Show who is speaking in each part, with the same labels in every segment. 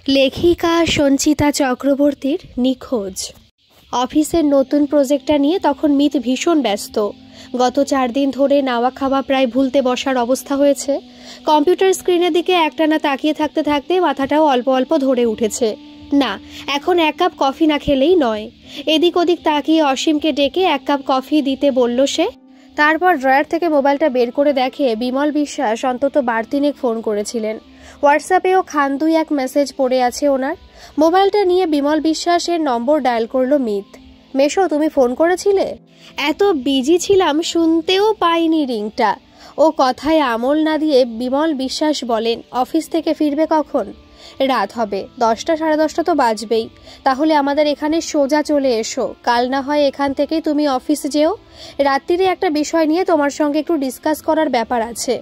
Speaker 1: লেখিকা সঞ্চিতা চক্রবর্তীর নিখোঁজ। অফিসের নতুন প্রজেক্টটা নিয়ে তখন মিত ভীষণ ব্যস্ত। গত 4 দিন ধরে নাওয়া খাওয়া প্রায় ভুলতে বসার অবস্থা হয়েছে। কম্পিউটার স্ক্রিনের দিকে একটানা তাকিয়ে থাকতে থাকতে মাথাটাও অল্প অল্প ধরে উঠেছে। না, এখন 1 কাপ কফি না খেলেই নয়। এদিক ওদিক তাকিয়ে অসীমকে ডেকে 1 কাপ কফি দিতে বলল সে। তারপর ড্রয়ার থেকে মোবাইলটা বের করে দেখে বিমল বিশ্বাস অন্তত 12-3 ফোন করেছিলেন। হোয়াটসঅ্যাপেও খান 2-1 মেসেজ পড়ে আছে ওনার। মোবাইলটা নিয়ে বিমল বিশ্বাসের নম্বর ডায়াল করলো মিত। মেশো, তুমি ফোন করেছিলে? এত বিজি ছিলাম শুনতেও পাইনি রিংটা। ও কথায় আমল না দিয়ে বিমল বিশ্বাস বলেন, অফিস থেকে ফিরবে কখন? রাত হবে, 10টা 10:30 তো বাজবেই। তাহলে আমাদের এখানে সোজা চলে এসো, কাল না হয় এখান থেকেই তুমি অফিস যেও। রাত্রিরে একটা বিষয় নিয়ে তোমার সঙ্গে একটু ডিসকাস করার ব্যাপার আছে।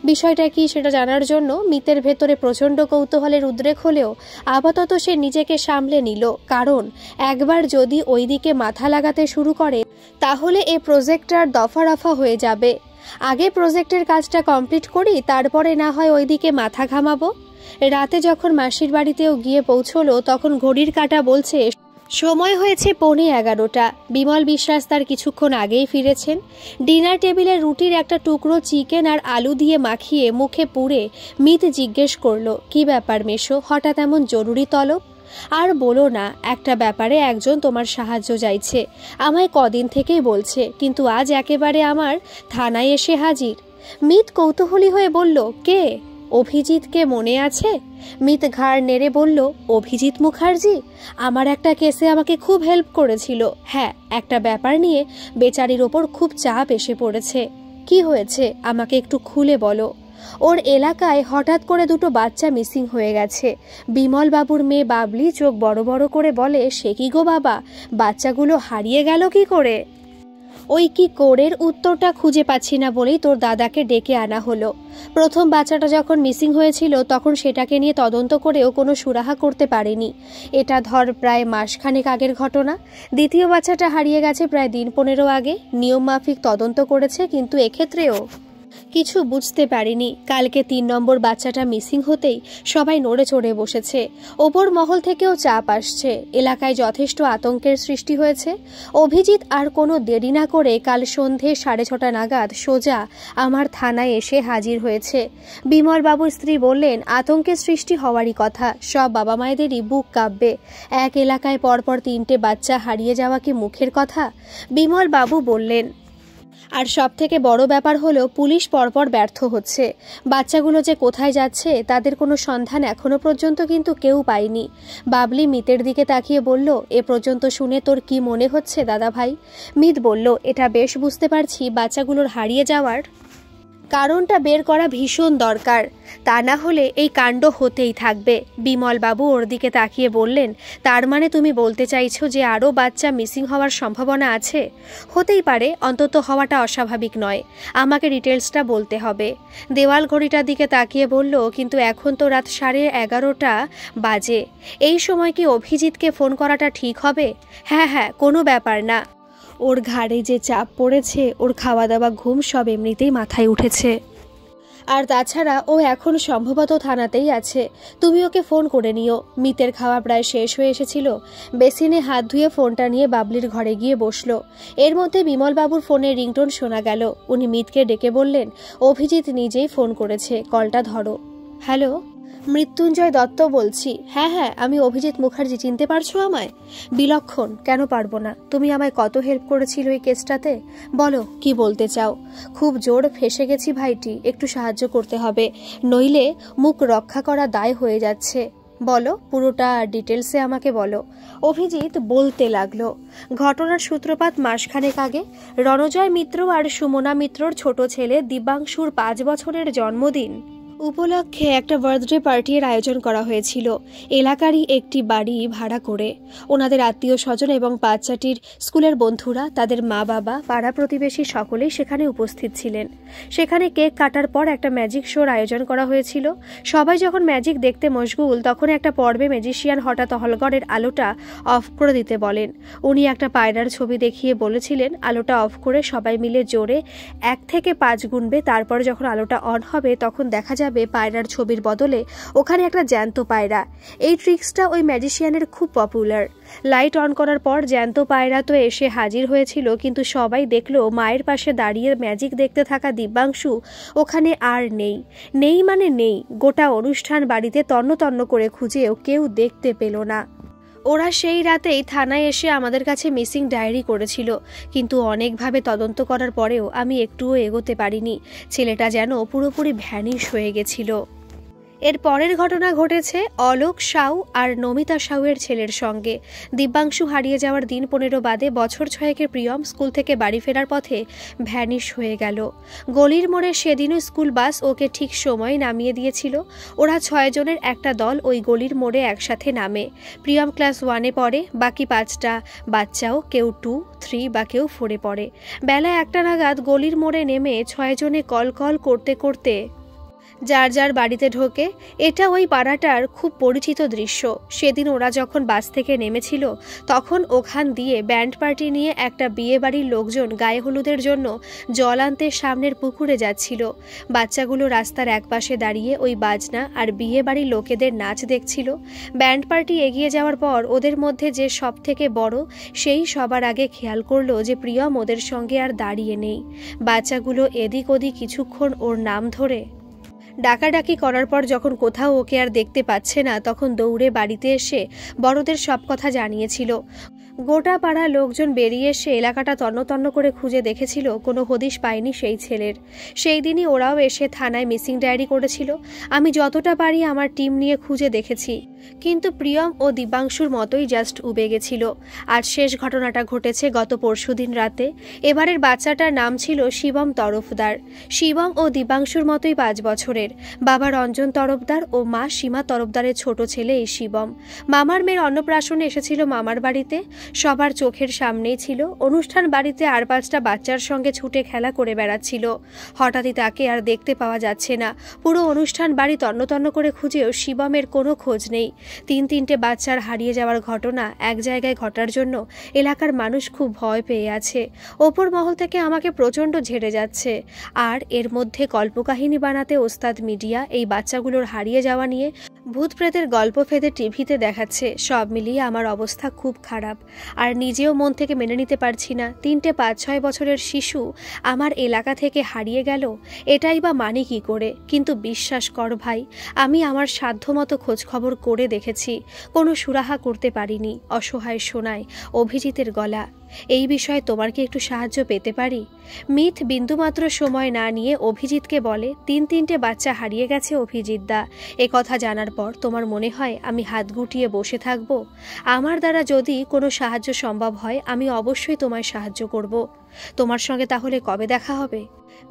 Speaker 1: বিষয়টা কি সেটা জানার জন্য মিতের ভেতরে প্রচণ্ড কৌতূহলের উদ্রেক হলেও আপাতত সে নিজেকে সামলে নিল। কারণ একবার যদি ওই দিকে মাথা লাগাতে শুরু করে তাহলে এ প্রজেক্টটার দফা রফা হয়ে যাবে। আগে প্রজেক্টের কাজটা কমপ্লিট করি, তারপরে না হয় ওইদিকে মাথা ঘামাবো। রাতে যখন মাসির বাড়িতেও গিয়ে পৌঁছলো তখন ঘড়ির কাঁটা বলছে সময় হয়েছে 11:15। বিমল বিশ্বাস তার কিছুক্ষণ আগেই ফিরেছেন। ডিনার টেবিলে রুটির একটা টুকরো চিকেন আর আলু দিয়ে মাখিয়ে মুখে পুরে মিত জিজ্ঞেস করলো, কি ব্যাপার মেশো, হঠাৎ এমন জরুরি তলব? আর বলো না, একটা ব্যাপারে একজন তোমার সাহায্য চাইছে, আমায় কদিন থেকেই বলছে, কিন্তু আজ একেবারে আমার থানায় এসে হাজির। মিত কৌতূহলী হয়ে বলল, কে? অভিজিৎকে মনে আছে? মিত ঘাড় নেড়ে বলল, অভিজিৎ মুখার্জি আমার একটা কেসে আমাকে খুব হেল্প করেছিল। হ্যাঁ, একটা ব্যাপার নিয়ে বেচারির ওপর খুব চাপ এসে পড়েছে। কি হয়েছে আমাকে একটু খুলে বলো। ওর এলাকায় হঠাৎ করে 2 বাচ্চা মিসিং হয়ে গেছে। বিমল বাবুর মেয়ে বাবলি চোখ বড় বড় করে বলে, সে কি গো বাবা, বাচ্চাগুলো হারিয়ে গেল কি করে? ওই কি কোরের উত্তরটা খুঁজে পাচ্ছি না বলেই তোর দাদাকে ডেকে আনা হলো। প্রথম বাচ্চাটা যখন মিসিং হয়েছিল তখন সেটাকে নিয়ে তদন্ত করেও কোনো সুরাহা করতে পারেনি। এটা ধর প্রায় মাসখানেক আগের ঘটনা। দ্বিতীয় বাচ্চাটা হারিয়ে গেছে প্রায় দিন 15 আগে। নিয়ম মাফিক তদন্ত করেছে, কিন্তু এক্ষেত্রেও কিছু বুঝতে পারিনি। কালকে 3 নম্বর বাচ্চাটা মিসিং হতেই সবাই নড়ে চড়ে বসেছে। ওপর মহল থেকেও চাপ আসছে। এলাকায় যথেষ্ট আতঙ্কের সৃষ্টি হয়েছে। অভিজিৎ আর কোনো দেরি না করে কাল সন্ধে 6:30 নাগাদ সোজা আমার থানায় এসে হাজির হয়েছে। বিমল বাবুর স্ত্রী বললেন, আতঙ্কের সৃষ্টি হওয়ারই কথা, সব বাবা মায়েদেরই বুক কাঁপবে। এক এলাকায় পরপর 3টে বাচ্চা হারিয়ে যাওয়া কি মুখের কথা? বিমল বাবু বললেন, আর সব থেকে বড় ব্যাপার হলো পুলিশ পরপর ব্যর্থ হচ্ছে। বাচ্চাগুলো যে কোথায় যাচ্ছে তাদের কোনো সন্ধান এখনো পর্যন্ত কিন্তু কেউ পায়নি। বাবলি মিতের দিকে তাকিয়ে বলল, এ পর্যন্ত শুনে তোর কি মনে হচ্ছে দাদা ভাই? মিত বলল, এটা বেশ বুঝতে পারছি বাচ্চাগুলোর হারিয়ে যাওয়ার কারণটা বের করা ভীষণ দরকার, তা না হলে এই কাণ্ড হতেই থাকবে। বিমল বাবু ওর দিকে তাকিয়ে বললেন, তার মানে তুমি বলতে চাইছো যে আরও বাচ্চা মিসিং হওয়ার সম্ভাবনা আছে? হতেই পারে, অন্তত হওয়াটা অস্বাভাবিক নয়। আমাকে ডিটেলসটা বলতে হবে। দেওয়াল ঘড়িটার দিকে তাকিয়ে বলল, কিন্তু এখন তো রাত 11:30 বাজে। এই সময় কি অভিজিৎকে ফোন করাটা ঠিক হবে? হ্যাঁ, কোনো ব্যাপার না। ওর ঘাড়ে যে চাপ পড়েছে, ওর খাওয়া দাওয়া ঘুম সব এমনিতেই মাথায় উঠেছে। আর তাছাড়া ও এখন সম্ভবত থানাতেই আছে। তুমি ওকে ফোন করে নিও। মিতের খাওয়া প্রায় শেষ হয়ে এসেছিল। বেসিনে হাত ধুয়ে ফোনটা নিয়ে বাবলির ঘরে গিয়ে বসলো। এর মধ্যে বিমলবাবুর ফোনের রিংটোন শোনা গেল। উনি মিতকে ডেকে বললেন, অভিজিৎ নিজেই ফোন করেছে, কলটা ধরো। হ্যালো, মৃত্যুঞ্জয় দত্ত বলছি। হ্যাঁ, আমি অভিজিৎ মুখার্জি, চিনতে পারছো আমায়? বিলক্ষণ, কেন পারবো না? তুমি আমায় কত হেল্প করেছিল এই কেসটাতে। বলো, কি বলতে চাও? খুব জোর ফেসে গেছি ভাইটি, একটু সাহায্য করতে হবে, নইলে মুখ রক্ষা করা দায় হয়ে যাচ্ছে। বলো, পুরোটা ডিটেলসে আমাকে বলো। অভিজিৎ বলতে লাগলো। ঘটনার সূত্রপাত মাসখানেক আগে। রণজয় মিত্র আর সুমনা মিত্রর ছোট ছেলে দিব্যাংশুর 5 বছরের জন্মদিন উপলক্ষে একটা বার্থডে পার্টির আয়োজন করা হয়েছিল এলাকারই একটি বাড়ি ভাড়া করে। ওনাদের আত্মীয় স্বজন এবং বাচ্চাটির স্কুলের বন্ধুরা, তাদের মা বাবা, পাড়া প্রতিবেশী সকলেই সেখানে উপস্থিত ছিলেন। সেখানে কেক কাটার পর একটা ম্যাজিক শোর আয়োজন করা হয়েছিল। সবাই যখন ম্যাজিক দেখতে মশগুল, তখন একটা পর্বে ম্যাজিশিয়ান হঠাৎ হলঘরের আলোটা অফ করে দিতে বলেন। উনি একটা পায়রার ছবি দেখিয়ে বলেছিলেন, আলোটা অফ করে সবাই মিলে জোরে 1 থেকে 5 গুনবে। তারপর যখন আলোটা অন হবে তখন দেখা যাবে যাবে পায়রার ছবির বদলে ওখানে একটা জ্যান্ত পায়রা। এই ট্রিক্সটা ওই ম্যাজিশিয়ানের খুব পপুলার। লাইট অন করার পর জ্যান্ত পায়রা তো এসে হাজির হয়েছিল, কিন্তু সবাই দেখলো মায়ের পাশে দাঁড়িয়ে ম্যাজিক দেখতে থাকা দিব্যাংশু ওখানে আর নেই। নেই মানে নেই। গোটা অনুষ্ঠান বাড়িতে তন্ন তন্ন করে খুঁজেও কেউ দেখতে পেল না। ওরা সেই রাতেই থানায় এসে আমাদের কাছে মিসিং ডায়েরি করেছিল, কিন্তু অনেকভাবে তদন্ত করার পরেও আমি একটুও এগোতে পারিনি। ছেলেটা যেন পুরোপুরি ভ্যানিশ হয়ে গেছিল। এর পরের ঘটনা ঘটেছে অলোক সাউ আর নমিতা সাউয়ের ছেলের সঙ্গে। দিব্যাংশু হারিয়ে যাওয়ার দিন 15 বাদে বছর 6-এর প্রিয়ম স্কুল থেকে বাড়ি ফেরার পথে ভ্যানিশ হয়ে গেল। গলির মোড়ে সেদিনও স্কুল বাস ওকে ঠিক সময়ে নামিয়ে দিয়েছিল। ওরা 6 জনের একটা দল ওই গলির মোড়ে একসাথে নামে। প্রিয়ম ক্লাস 1-এ পড়ে, বাকি 5টা বাচ্চাও কেউ 2, 3 বা কেউ 4-এ পড়ে। বেলা 1টা নাগাদ গলির মোড়ে নেমে 6 জনে কল করতে করতে যার যার বাড়িতে ঢোকে। এটা ওই পাড়াটার খুব পরিচিত দৃশ্য। সেদিন ওরা যখন বাস থেকে নেমেছিল তখন ওখান দিয়ে ব্যান্ড পার্টি নিয়ে একটা বিয়ে বাড়ির লোকজন গায়ে হলুদের জন্য জল আনতে সামনের পুকুরে যাচ্ছিল। বাচ্চাগুলো রাস্তার একপাশে দাঁড়িয়ে ওই বাজনা আর বিয়ে বাড়ির লোকেদের নাচ দেখছিল। ব্যান্ড পার্টি এগিয়ে যাওয়ার পর ওদের মধ্যে যে সব থেকে বড় সেই সবার আগে খেয়াল করলো যে প্রিয়ম ওদের সঙ্গে আর দাঁড়িয়ে নেই। বাচ্চাগুলো এদিক ওদিক কিছুক্ষণ ওর নাম ধরে ডাকাডাকি করার পর যখন কোথাও ওকে আর দেখতে পাচ্ছে না, তখন দৌড়ে বাড়িতে এসে বড়দের সব কথা জানিয়েছিল। গোটা পাড়া লোকজন বেরিয়ে এসে এলাকাটা তন্ন তন্ন করে খুঁজে দেখেছিল, কোনো হদিশ পায়নি সেই ছেলের। সেই দিনই ওরাও এসে থানায় মিসিং ডায়েরি করেছিল। আমি যতটা পারি আমার টিম নিয়ে খুঁজে দেখেছি, কিন্তু প্রিয়ম ও দিব্যাংশুর মতোই জাস্ট উবে গেছিল। আর শেষ ঘটনাটা ঘটেছে গত পরশুদিন রাতে। এবারের বাচ্চাটার নাম ছিল শিবম তরফদার। শিবম ও দিব্যাংশুর মতোই 5 বছরের। বাবা রঞ্জন তরফদার ও মা সীমা তরফদারের ছোট ছেলে এই শিবম। মামার মেয়ের অন্নপ্রাশনে এসেছিল মামার বাড়িতে। সবার চোখের সামনেই ছিল। অনুষ্ঠান বাড়িতে আর 5টা বাচ্চার সঙ্গে ছুটে খেলা করে বেড়াচ্ছিল। হঠাৎই তাকে আর দেখতে পাওয়া যাচ্ছে না। পুরো অনুষ্ঠান বাড়ি তন্ন তন্ন করে খুঁজেও শিবমের কোনো খোঁজ নেই। 3-3টে বাচ্চার হারিয়ে যাওয়ার ঘটনা এক জায়গায় ঘটার জন্য এলাকার মানুষ খুব ভয় পেয়ে আছে। ওপর মহল থেকে আমাকে প্রচণ্ড ঝেড়ে যাচ্ছে। আর এর মধ্যে কল্পকাহিনী বানাতে ওস্তাদ মিডিয়া এই বাচ্চাগুলোর হারিয়ে যাওয়া নিয়ে ভূত প্রেতের গল্প ফেদে টিভিতে দেখাচ্ছে। সব মিলিয়ে আমার অবস্থা খুব খারাপ, আর নিজেও মন থেকে মেনে নিতে পারছি না 3টে 5-6 বছরের শিশু আমার এলাকা থেকে হারিয়ে গেল। এটাই বা মানে কি করে? কিন্তু বিশ্বাস কর ভাই, আমি আমার সাধ্যমতো খোঁজ খবর করে দেখেছি, কোনো সুরাহা করতে পারিনি। অসহায় শোনায় অভিজিতের গলা। এই বিষয়ে তোমার কি একটু সাহায্য পেতে পারি? মিথ বিন্দুমাত্র সময় না নিয়ে অভিজিৎকে বলে, 3-3টে বাচ্চা হারিয়ে গেছে অভিজিৎ দা। কথা জানার পর তোমার মনে হয় আমি হাত গুটিয়ে বসে থাকব? আমার দ্বারা যদি কোনো সাহায্য সম্ভব হয় আমি অবশ্যই তোমায় সাহায্য করব। তোমার সঙ্গে তাহলে কবে দেখা হবে?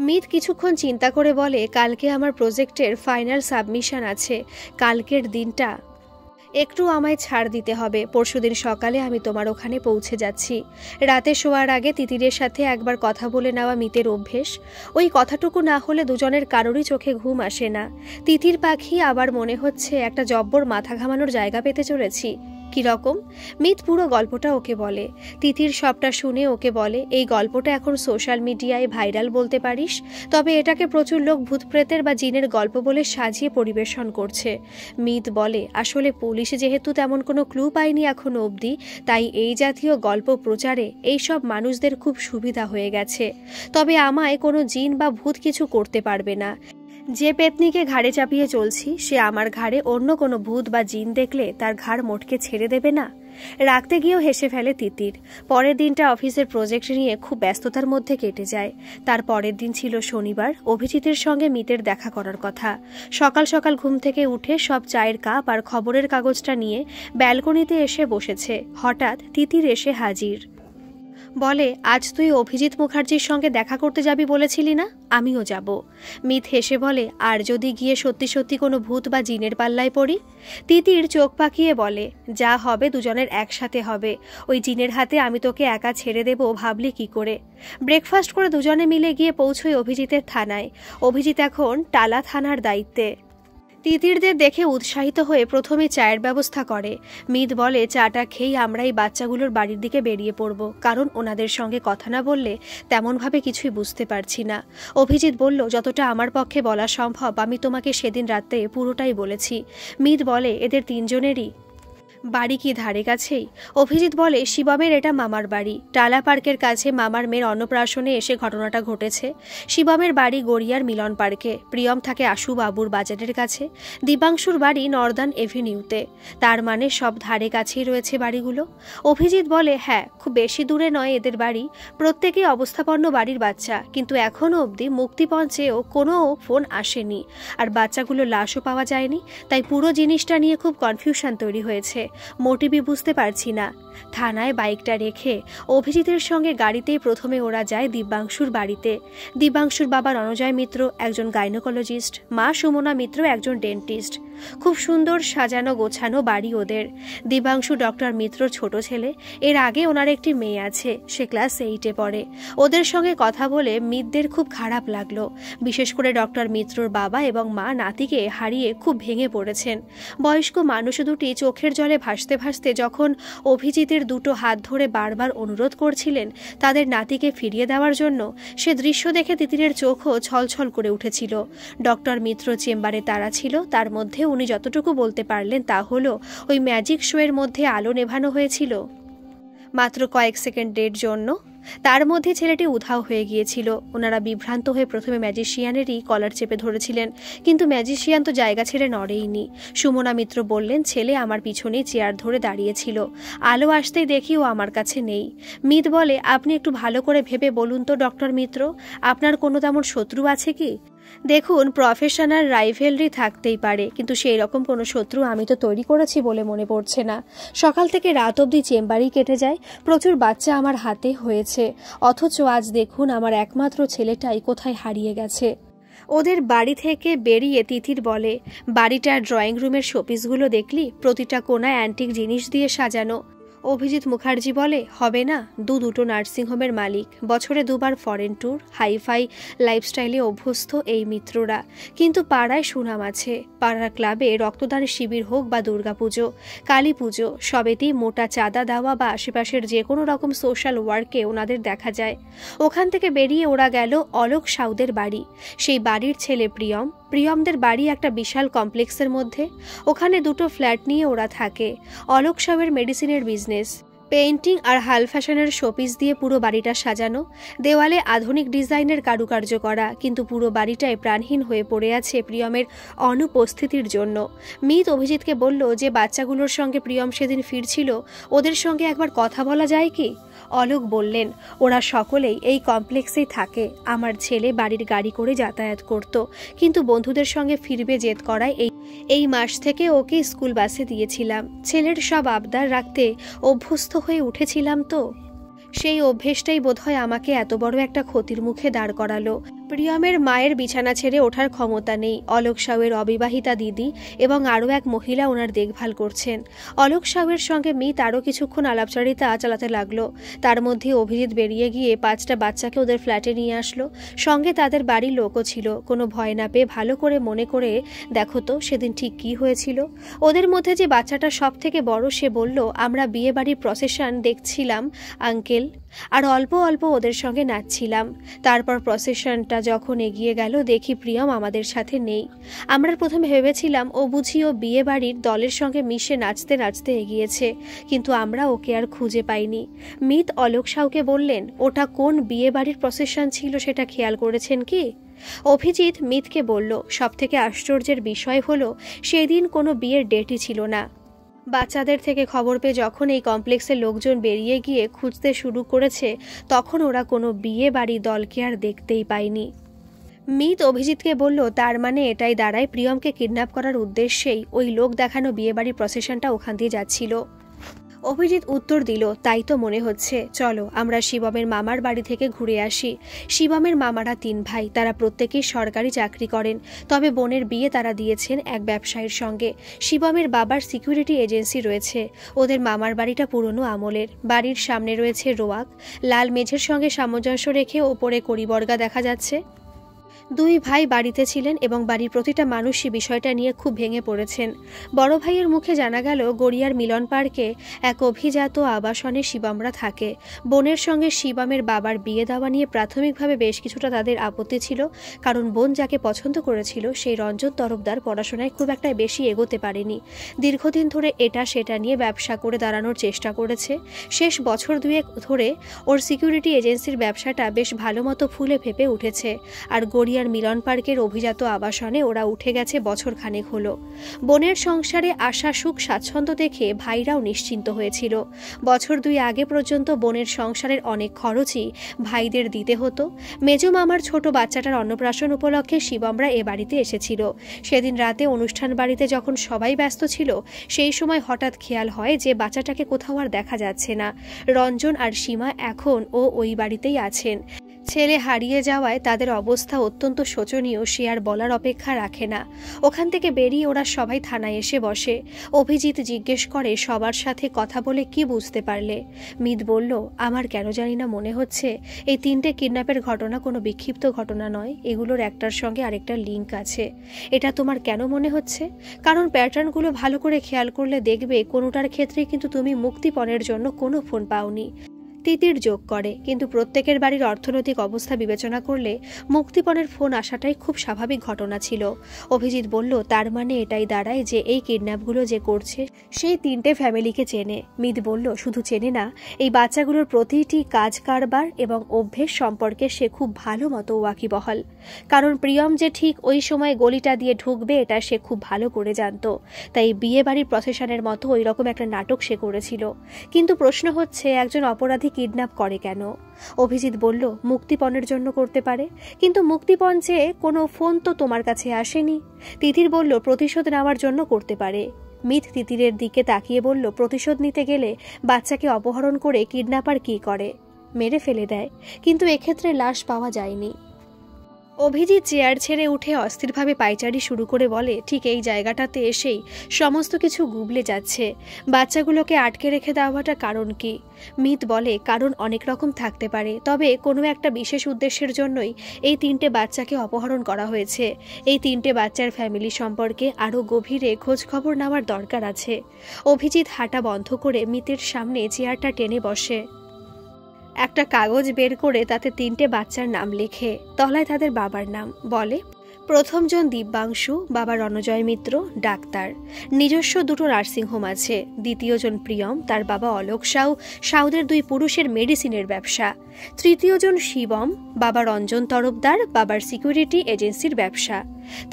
Speaker 1: মিথ কিছুক্ষণ চিন্তা করে বলে, কালকে আমার প্রজেক্টের ফাইনাল সাবমিশন আছে। কালকের দিনটা একটু আমায় ছাড় দিতে হবে। পরশুদিন সকালে আমি তোমার ওখানে পৌঁছে যাচ্ছি। রাতে শোয়ার আগে তিতিরের সাথে একবার কথা বলে নেওয়া মিতের অভ্যেস। ওই কথাটুকু না হলে দুজনের কারোরই চোখে ঘুম আসে না। তিতির পাখি আবার মনে হচ্ছে একটা জব্বর মাথা ঘামানোর জায়গা পেতে চলেছি। কিরকম? মিত পুরো গল্পটা ওকে বলে। তিতির সবটা শুনে ওকে বলে, এই গল্পটা এখন সোশ্যাল মিডিয়ায় ভাইরাল বলতে পারিস, তবে এটাকে প্রচুর লোক ভূতপ্রেতের বা জিনের গল্প বলে সাজিয়ে পরিবেশন করছে। মিত বলে, আসলে পুলিশ যেহেতু তেমন কোনো ক্লু পায়নি এখনো অবধি, তাই এই জাতীয় গল্প প্রচারে এইসব মানুষদের খুব সুবিধা হয়ে গেছে। তবে আমায় কোনো জিন বা ভূত কিছু করতে পারবে না। যে পেতনিকে ঘাড়ে চাপিয়ে চলছি সে আমার ঘাড়ে অন্য কোনো ভূত বা জিন দেখলে তার ঘাড় মোটকে ছেড়ে দেবে না। রাখতে গিয়েও হেসে ফেলে তিতির। পরের দিনটা অফিসের প্রজেক্ট নিয়ে খুব ব্যস্ততার মধ্যে কেটে যায়। তার পরের দিন ছিল শনিবার। অভিজিতের সঙ্গে মিতের দেখা করার কথা। সকাল সকাল ঘুম থেকে উঠে সব চায়ের কাপ আর খবরের কাগজটা নিয়ে ব্যালকনিতে এসে বসেছে। হঠাৎ তিতির এসে হাজির। বলে, আজ তুই অভিজিৎ মুখার্জির সঙ্গে দেখা করতে যাবি বলেছিলি না? আমিও যাব। মিত হেসে বলে, আর যদি গিয়ে সত্যি সত্যি কোনো ভূত বা জিনের পাল্লায় পড়ি? তিতির চোখ পাকিয়ে বলে, যা হবে দুজনের একসাথে হবে। ওই জিনের হাতে আমি তোকে একা ছেড়ে দেব ভাবলি কি করে? ব্রেকফাস্ট করে দুজনে মিলে গিয়ে পৌঁছই অভিজিতের থানায়। অভিজিৎ এখন টালা থানার দায়িত্বে। তিতিরদের দেখে উৎসাহিত হয়ে প্রথমে চায়ের ব্যবস্থা করে। মিত বলে চাটা খেয়েই আমরা এই বাচ্চাগুলোর বাড়ির দিকে বেরিয়ে পড়ব, কারণ ওনাদের সঙ্গে কথা না বললে তেমনভাবে কিছুই বুঝতে পারছি না। অভিজিৎ বলল, যতটা আমার পক্ষে বলা সম্ভব আমি তোমাকে সেদিন রাতে পুরোটাই বলেছি। মিত বলে, এদের তিনজনেরই বাড়ি কি ধারে কাছেই? অভিজিৎ বলে, শিবমের এটা মামার বাড়ি। টালা পার্কের কাছে মামার মেয়ের অন্নপ্রাশনে এসে ঘটনাটা ঘটেছে। শিবমের বাড়ি গড়িয়ার মিলন পার্কে, প্রিয়ম থাকে আশু বাবুর বাজারের কাছে, দিবাংশুর বাড়ি নর্দার্ন এভিনিউতে। তার মানে সব ধারে কাছেই রয়েছে বাড়িগুলো। অভিজিৎ বলে, হ্যাঁ, খুব বেশি দূরে নয় এদের বাড়ি। প্রত্যেকেই অবস্থাপন্ন বাড়ির বাচ্চা, কিন্তু এখনও অবধি মুক্তিপণ চেয়েও কোনো ফোন আসেনি, আর বাচ্চাগুলোর লাশও পাওয়া যায়নি। তাই পুরো জিনিসটা নিয়ে খুব কনফিউশন তৈরি হয়েছে, মোটিভই বুঝতে পারছি না। থানায় বাইকটা রেখে অভিজিতের সঙ্গে গাড়িতেই প্রথমে ওরা যায় দিব্যাংশুর বাড়িতে। দিব্যাংশুর বাবা রণজয় মিত্র একজন গাইনোকোলজিস্ট, মা সুমনা মিত্র একজন ডেন্টিস্ট। খুব সুন্দর সাজানো গোছানো বাড়ি ওদের। দিব্যাংশু ডক্টর মিত্রর ছোট ছেলে। এর আগে ওনার একটি মেয়ে আছে, সে ক্লাস 8-এ পড়ে। ওদের সঙ্গে কথা বলে মিতদের খুব খারাপ লাগলো, বিশেষ করে ডক্টর মিত্রর বাবা এবং মা নাতিকে হারিয়ে খুব ভেঙে পড়েছেন। বয়স্ক মানুষ দুটি চোখের জলে ভাসতে ভাসতে যখন অভিজিতের দুটো হাত ধরে বারবার অনুরোধ করছিলেন তাদের নাতিকে ফিরিয়ে দেওয়ার জন্য, সে দৃশ্য দেখে তিতিরের চোখও ছলছল করে উঠেছিল। ডক্টর মিত্র চেম্বারে তারা ছিল, তার মধ্যে উনি যতটুকু বলতে পারলেন তা হলো ওই ম্যাজিক শোয়ের মধ্যে আলো নেভানো হয়েছিল মাত্র কয়েক সেকেন্ডের জন্য, তার মধ্যে ছেলেটি উধাও হয়ে গিয়েছিল। ওনারা বিভ্রান্ত হয়ে প্রথমে ম্যাজিশিয়ানেরই কলার চেপে ধরেছিলেন, কিন্তু ম্যাজিশিয়ান তো জায়গা ছেড়ে নড়েইনি। সুমনা মিত্র বললেন, ছেলে আমার পিছনেই চেয়ার ধরে দাঁড়িয়েছিল, আলো আসতেই দেখি ও আমার কাছে নেই। মিত বলে, আপনি একটু ভালো করে ভেবে বলুন তো ডক্টর মিত্র, আপনার কোনো তেমন শত্রু আছে কি? দেখুন, প্রফেশনাল রাইভেলরি থাকতেই পারে, কিন্তু সেই রকম কোনো শত্রু আমি তো তৈরি করেছি বলে মনে পড়ছে না। সকাল থেকে রাত অবধি চেম্বারই কেটে যায়, প্রচুর বাচ্চা আমার হাতে হয়েছে, অথচ আজ দেখুন আমার একমাত্র ছেলেটাই কোথায় হারিয়ে গেছে। ওদের বাড়ি থেকে বেরিয়ে তিতির বলে, বাড়িটার ড্রয়িং রুমের শোপিসগুলো দেখলি? প্রতিটা কোণায় অ্যান্টিক জিনিস দিয়ে সাজানো। অভিজিৎ মুখার্জি বলে, হবে না, দুটো নার্সিংহোমের মালিক, বছরে 2বার ফরেন ট্যুর, হাইফাই লাইফস্টাইলে অভ্যস্ত এই মিত্ররা। কিন্তু পাড়ায় সুনাম আছে, পাড়ার ক্লাবে রক্তদান শিবির হোক বা দুর্গাপুজো, কালী পুজো, সবেতেই মোটা চাঁদা দেওয়া বা আশেপাশের যে কোনো রকম সোশ্যাল ওয়ার্কে ওনাদের দেখা যায়। ওখান থেকে বেরিয়ে ওরা গেল অলোক সাউদের বাড়ি। সেই বাড়ির ছেলে প্রিয়ম। প্রিয়মদের বাড়ি একটা বিশাল কমপ্লেক্সের মধ্যে, ওখানে 2টো ফ্ল্যাট নিয়ে ওরা থাকে। অলোক সাউয়ের মেডিসিনের বিজনেস, পেইন্টিং আর হাল ফ্যাশনের শোপিস দিয়ে পুরো বাড়িটা সাজানো, দেওয়ালে আধুনিক ডিজাইনের কারুকার্য করা, কিন্তু পুরো বাড়িটায় প্রাণহীন হয়ে পড়ে আছে প্রিয়মের অনুপস্থিতির জন্য। মিত অভিজিৎকে বলল যে বাচ্চাগুলোর সঙ্গে প্রিয়ম সেদিন ফিরছিল, ওদের সঙ্গে একবার কথা বলা যায় কি? অলোক বললেন, ওরা সকলেই এই কমপ্লেক্সেই থাকে, আমার ছেলে বাড়ির গাড়ি করে যাতায়াত করত, কিন্তু বন্ধুদের সঙ্গে ফিরবে জেদ করায় এই মাস থেকে ওকে স্কুল বাসে দিয়েছিলাম। ছেলের সব আবদার রাখতে অভ্যস্ত হয়ে উঠেছিলাম, তো সেই অভ্যেসটাই বোধহয় আমাকে এত বড় একটা ক্ষতির মুখে দাঁড় করালো। প্রিয়মের মায়ের বিছানা ছেড়ে ওঠার ক্ষমতা নেই। অলোক সাউয়ের অবিবাহিতা দিদি এবং আরও এক মহিলা ওনার দেখভাল করছেন। অলোক সাউয়ের সঙ্গে মিত আরও কিছুক্ষণ আলাপচারিতা চালাতে লাগলো। তার মধ্যে অভিজিৎ বেরিয়ে গিয়ে 5টা বাচ্চাকে ওদের ফ্ল্যাটে নিয়ে আসলো, সঙ্গে তাদের বাড়ির লোকও ছিল। কোনো ভয় না পেয়ে ভালো করে মনে করে দেখো তো সেদিন ঠিক কী হয়েছিল। ওদের মধ্যে যে বাচ্চাটা সব থেকে বড়, সে বলল, আমরা বিয়ে বাড়ির প্রসেশন দেখছিলাম আঙ্কেল, আর অল্প অল্প ওদের সঙ্গে নাচছিলাম। তারপর প্রসেশনটা যখন এগিয়ে গেল দেখি প্রিয়ম আমাদের সাথে নেই। আমরা প্রথমে ভেবেছিলাম ও বুঝি ও বিয়ে বাড়ির দলের সঙ্গে মিশে নাচতে নাচতে এগিয়েছে, কিন্তু আমরা ওকে আর খুঁজে পাইনি। মিত অলোক সাউকে বললেন, ওটা কোন বিয়ে বাড়ির প্রসেশন ছিল সেটা খেয়াল করেছেন কি? অভিজিৎ মিতকে বলল, সবথেকে আশ্চর্যের বিষয় হলো সেদিন কোনো বিয়ের ডেটই ছিল না। বাচ্চাদের থেকে খবর পেয়ে যখন এই কমপ্লেক্সের লোকজন বেরিয়ে গিয়ে খুঁজতে শুরু করেছে, তখন ওরা কোনো বিয়ে বাড়ি দলকে আর দেখতেই পায়নি। মিত অভিজিৎকে বলল, তার মানে এটাই দাঁড়ায় প্রিয়মকে কিডন্যাপ করার উদ্দেশ্যেই ওই লোক দেখানো বিয়েবাড়ির প্রসেশনটা ওখান দিয়ে যাচ্ছিল। অভিজিৎ উত্তর দিল, তাই তো মনে হচ্ছে, চলো আমরা শিবমের মামার বাড়ি থেকে ঘুরে আসি। শিবমের মামারা 3 ভাই, তারা প্রত্যেকেই সরকারি চাকরি করেন, তবে বোনের বিয়ে তারা দিয়েছেন এক ব্যবসায়ীর সঙ্গে। শিবমের বাবার সিকিউরিটি এজেন্সি রয়েছে। ওদের মামার বাড়িটা পুরনো আমলের। বাড়ির সামনে রয়েছে রোয়াক, লাল মেঝের সঙ্গে সামঞ্জস্য রেখে ওপরে কড়িবর্গা দেখা যাচ্ছে। দুই ভাই বাড়িতে ছিলেন এবং বাড়ির প্রতিটা মানুষই বিষয়টা নিয়ে খুব ভেঙে পড়েছেন। বড় ভাইয়ের মুখে জানা গেল গড়িয়ার মিলন পার্কে এক অভিজাত আবাসনে শিবমরা থাকে। বোনের সঙ্গে শিবমের বাবার বিয়ে দেওয়া নিয়ে প্রাথমিকভাবে বেশ কিছুটা তাদের আপত্তি ছিল, কারণ বোন যাকে পছন্দ করেছিল সেই রঞ্জন তরফদার পড়াশোনায় খুব একটা বেশি এগোতে পারেনি। দীর্ঘদিন ধরে এটা সেটা নিয়ে ব্যবসা করে দাঁড়ানোর চেষ্টা করেছে। শেষ বছর দুয়েক ধরে ওর সিকিউরিটি এজেন্সির ব্যবসাটা বেশ ভালো মতো ফুলে ফেপে উঠেছে। আর গড়িয়ার মিলন পার্কের অভিজাত আবাসনে ওরা উঠে গেছে বছরখানেক হলো। বোনের সংসারে আসা সুখ স্বাচ্ছন্দ্য দেখে ভাইরাও নিশ্চিন্ত হয়েছিল। বছর দুই আগে পর্যন্ত বোনের সংসারের অনেক খরচই ভাইদের দিতে হতো। মেজো মামার ছোট বাচ্চাটার অন্নপ্রাশন উপলক্ষে শিবমরা এ বাড়িতে এসেছিল। সেদিন রাতে অনুষ্ঠান বাড়িতে যখন সবাই ব্যস্ত ছিল, সেই সময় হঠাৎ খেয়াল হয় যে বাচ্চাটাকে কোথাও আর দেখা যাচ্ছে না। রঞ্জন আর সীমা এখন ওই বাড়িতেই আছেন। ছেলে হারিয়ে যাওয়ায় তাদের অবস্থা অত্যন্ত শোচনীয়, সে আর বলার অপেক্ষা রাখে না। ওখান থেকে বেরিয়ে ওরা সবাই থানায় এসে বসে। অভিজিৎ জিজ্ঞেস করে, সবার সাথে কথা বলে কি বুঝতে পারলে? মিত বলল, আমার কেন জানি না মনে হচ্ছে এই 3টে কিডন্যাপের ঘটনা কোনো বিক্ষিপ্ত ঘটনা নয়, এগুলোর একটার সঙ্গে আরেকটার লিঙ্ক আছে। এটা তোমার কেন মনে হচ্ছে? কারণ প্যাটার্নগুলো ভালো করে খেয়াল করলে দেখবে কোনোটার ক্ষেত্রে কিন্তু তুমি মুক্তিপণের জন্য কোনো ফোন পাওনি। তিতির যোগ করে, কিন্তু প্রত্যেকের বাড়ির অর্থনৈতিক অবস্থা বিবেচনা করলে মুক্তিপণের ফোন আসাটাই খুব স্বাভাবিক ঘটনা ছিল। অভিজিৎ বলল, তার মানে এটাই দাঁড়ায় যে এই কিডন্যাপগুলো যে করছে সেই 3টে ফ্যামিলিকে চেনে। মিত বলল, শুধু চেনে না, এই বাচ্চাগুলোর প্রতিটি কাজ কারবার এবং অভ্যেস সম্পর্কে সে খুব ভালো মতো ওয়াকিবহাল। কারণ প্রিয়ম যে ঠিক ওই সময় গলিটা দিয়ে ঢুকবে এটা সে খুব ভালো করে জানত। তাই বিয়ে বাড়ির প্রসেশনের মতো ওই রকম একটা নাটক সে করেছিল। কিন্তু প্রশ্ন হচ্ছে, একজন অপরাধী কিডন্যাপ করে কেন? অভিজিৎ বলল, মুক্তিপণের জন্য করতে পারে, কিন্তু মুক্তিপণ চেয়ে কোনো ফোন তো তোমার কাছে আসেনি। তিতির বলল, প্রতিশোধ নেওয়ার জন্য করতে পারে। মিত তিতিরের দিকে তাকিয়ে বলল, প্রতিশোধ নিতে গেলে বাচ্চাকে অপহরণ করে কিডন্যাপার কি করে? মেরে ফেলে দেয়, কিন্তু এক্ষেত্রে লাশ পাওয়া যায়নি। অভিজিৎ চেয়ার ছেড়ে উঠে অস্থিরভাবে পায়চারি শুরু করে বলে, ঠিক এই জায়গাটাতে এসেই সমস্ত কিছু গুবলে যাচ্ছে। বাচ্চাগুলোকে আটকে রেখে দেওয়াটা কারণ কি? মিত বলে, কারণ অনেক রকম থাকতে পারে, তবে কোনো একটা বিশেষ উদ্দেশ্যের জন্যই এই 3টে বাচ্চাকে অপহরণ করা হয়েছে। এই 3টে বাচ্চার ফ্যামিলি সম্পর্কে আরও গভীরে খোঁজ খবর নেওয়ার দরকার আছে। অভিজিৎ হাঁটা বন্ধ করে মিতের সামনে চেয়ারটা টেনে বসে। একটা কাগজ বের করে তাতে 3টে বাচ্চার নাম লেখে, তলায় তাদের বাবার নাম। বলে, প্রথমজন দিব্যাংশু, বাবা রণজয় মিত্র, ডাক্তার, নিজস্ব 2টো নার্সিংহোম আছে। দ্বিতীয়জন প্রিয়ম, তার বাবা অলোক সাউ, সাউদের 2 পুরুষের মেডিসিনের ব্যবসা। তৃতীয়জন শিবম, বাবা রঞ্জন তরফদার, বাবার সিকিউরিটি এজেন্সির ব্যবসা।